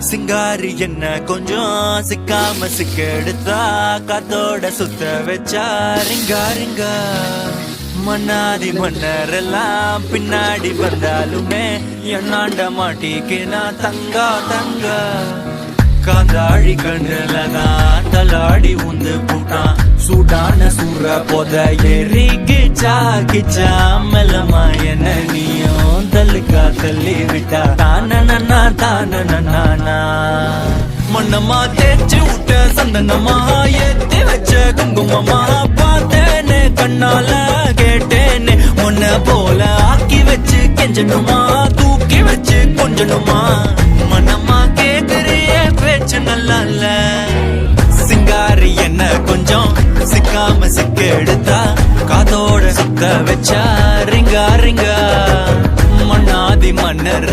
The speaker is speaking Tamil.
சிங்காரி என்ன கொஞ்சம் சிக்காம சிக்கெடுத்தா காத்தோட சுத்த வச்சா ரிங்கா ரிங்கா மன்னாதி மன்னரெல்லாம் பின்னாடி வந்தாலுமே என்னாண்ட மாட்டிக்கினா தங்கா தங்கா காந்தாழி கண்ணுலதான் தலாடி உந்து போட்டான் சூடான சூற போத ஏறி கிச்சா கிச்சா மெல்லமா என்ன நீயும் தள்ளுக்கா தள்ளி விட்டா தானனா தானனா மண்ணமா தேய்ச்சி விட்ட சந்தனமா ஏத்தி வச்ச குங்குமமா பார்த்தேனே கண்ணால கேட்டேனே உன்ன போல ஆக்கி வச்சு கெஞ்சணுமா தூக்கி வச்சு கொஞ்சணுமா மனமா கேக்குறிய பேச்சு நல்லா இல்ல சிங்காரி என்ன கொஞ்சம் சிக்காம சிக்க எடுத்தா காதோட சுத்த வச்சா ரிங்கா ரிங்கா மண்ணாதி மன்னர்